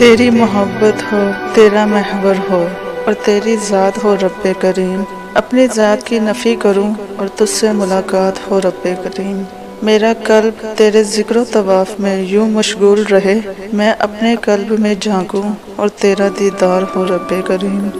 तेरी मोहब्बत हो, तेरा महवर हो और तेरी ज़ात हो रब्बे करीम। अपनी ज़ात की नफ़ी करूं और तुझसे मुलाकात हो रब्बे करीम। मेरा कल्ब तेरे ज़िक्र तवाफ़ में यूं मशगूल रहे, मैं अपने कल्ब में झांकूं और तेरा दीदार हो रब्बे करीम।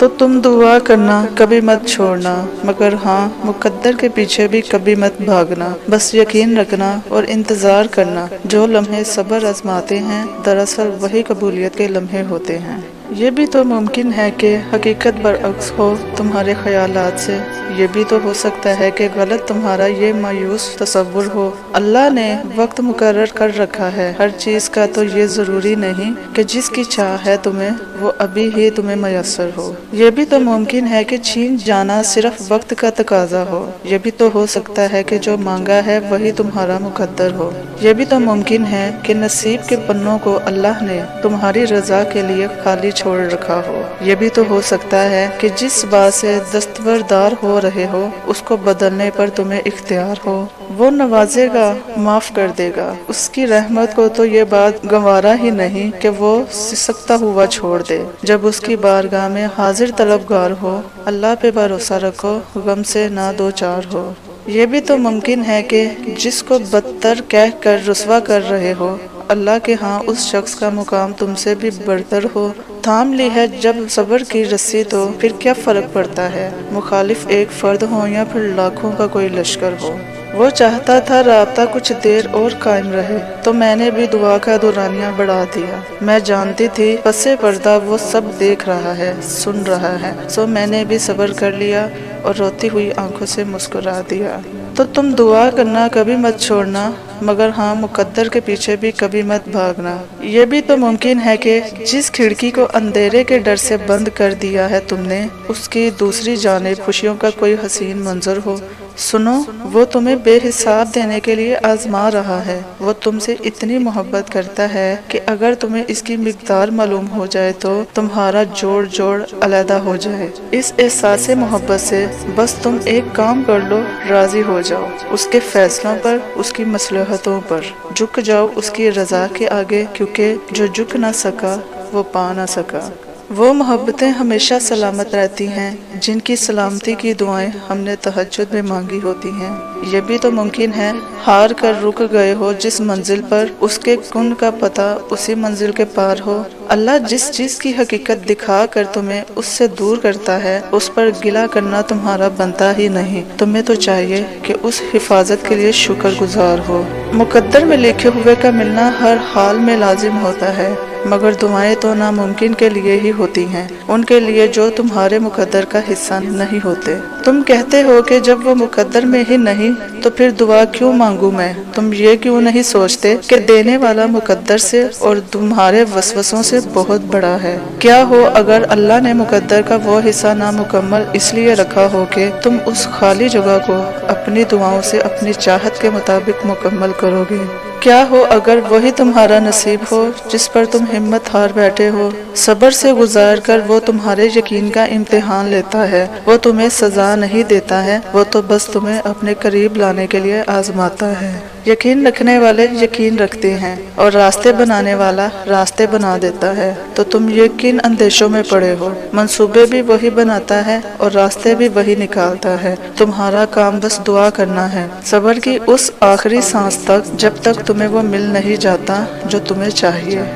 तो तुम दुआ करना कभी मत छोड़ना, मगर हाँ मुकद्दर के पीछे भी कभी मत भागना। बस यकीन रखना और इंतज़ार करना। जो लम्हे सब्र आजमाते हैं दरअसल वही कबूलियत के लम्हे होते हैं। ये भी तो मुमकिन है कि हकीकत बरअक्स हो तुम्हारे ख्यालात से। ये भी तो हो सकता है कि गलत तुम्हारा ये मायूस तसव्वुर हो। अल्लाह ने वक्त मुकर्रर कर रखा है हर चीज़ का, तो ये ज़रूरी नहीं कि जिसकी चाह है तुम्हें वो अभी ही तुम्हें मयसर हो। ये भी तो मुमकिन है कि छीन जाना सिर्फ वक्त का तकाजा हो। ये भी तो हो सकता है कि जो मांगा है वही तुम्हारा मुकद्दर हो। ये भी तो मुमकिन है कि नसीब के पन्नों को अल्लाह ने तुम्हारी रजा के लिए खाली छोड़ रखा हो। ये भी तो हो सकता है कि जिस बात से दस्तबरदार हो रहे हो उसको बदलने पर तुम्हें इख्तियार हो। वो नवाजेगा, माफ कर देगा। उसकी रहमत को तो ये बात गंवारा ही नहीं कि वो सिसकता हुआ छोड़ दे। जब उसकी बारगाह में हाजिर तलबगार हो, अल्लाह पे भरोसा रखो, गम से ना दो चार हो। ये भी तो मुमकिन है कि जिसको बदतर कह कर रुसवा कर रहे हो, अल्लाह के हाँ उस शख्स का मुकाम तुमसे भी बढ़तर हो। थाम ली है जब सब्र की रस्सी तो फिर क्या फर्क पड़ता है, मुखालिफ एक फर्द हो या फिर लाखों का कोई लश्कर हो। वो चाहता था राब्ता कुछ देर और कायम रहे, तो मैंने भी दुआ का दुरानिया बढ़ा दिया। मैं जानती थी पसे पर्दा वो सब देख रहा है, सुन रहा है, सो मैंने भी सब्र कर लिया और रोती हुई आंखों से मुस्कुरा दिया। तो तुम दुआ करना कभी मत छोड़ना, मगर हाँ मुकद्दर के पीछे भी कभी मत भागना। ये भी तो मुमकिन है कि जिस खिड़की को अंधेरे के डर से बंद कर दिया है तुमने, उसकी दूसरी जानिब खुशियों का कोई हसीन मंजर हो। सुनो, वो तुम्हें बेहिसाब देने के लिए आजमा रहा है। वो तुमसे इतनी मोहब्बत करता है कि अगर तुम्हें इसकी मिकदार मालूम हो जाए तो तुम्हारा जोड़ जोड़ अलहदा हो जाए। इस एहसास मोहब्बत से बस तुम एक काम कर लो, राजी हो जाओ उसके फैसलों पर, उसकी मसलहतों पर। झुक जाओ उसकी रजा के आगे, क्योंकि जो झुक ना सका वो पा ना सका। वो मोहब्बतें हमेशा सलामत रहती हैं जिनकी सलामती की दुआएं हमने तहज्जुद में मांगी होती हैं। ये भी तो मुमकिन है हार कर रुक गए हो जिस मंजिल पर, उसके कुन का पता उसी मंजिल के पार हो। अल्लाह जिस चीज़ की हकीकत दिखा कर तुम्हें उससे दूर करता है, उस पर गिला करना तुम्हारा बनता ही नहीं। तुम्हें तो चाहिए कि उस हिफाजत के लिए शुक्रगुजार हो। मुकद्दर में लिखे हुए का मिलना हर हाल में लाजिम होता है, मगर दुआएं तो नामुमकिन के लिए ही होती हैं, उनके लिए जो तुम्हारे मुकद्दर का हिस्सा नहीं होते। तुम कहते हो कि जब वो मुकद्दर में ही नहीं तो फिर दुआ क्यों मांगू मैं। तुम ये क्यों नहीं सोचते कि देने वाला मुकद्दर से और तुम्हारे वसवसों से बहुत बड़ा है। क्या हो अगर अल्लाह ने मुकद्दर का वो हिस्सा नामुकम्मल इसलिए रखा हो कि तुम उस खाली जगह को अपनी दुआओं से अपनी चाहत के मुताबिक मुकम्मल करोगे। क्या हो अगर वही तुम्हारा नसीब हो जिस पर तुम हिम्मत हार बैठे हो। सब्र से गुजार कर वो तुम्हारे यकीन का इम्तिहान लेता है। वो तुम्हें सजा नहीं देता है, वो तो बस तुम्हें अपने करीब लाने के लिए आजमाता है। यकीन रखने वाले यकीन रखते हैं और रास्ते बनाने वाला रास्ते बना देता है। तो तुम ये किन अंदेशों में पड़े हो। मंसूबे भी वही बनाता है और रास्ते भी वही निकालता है। तुम्हारा काम बस दुआ करना है, सब्र की उस आखिरी सांस तक जब तक तुम्हें वो मिल नहीं जाता जो तुम्हें चाहिए।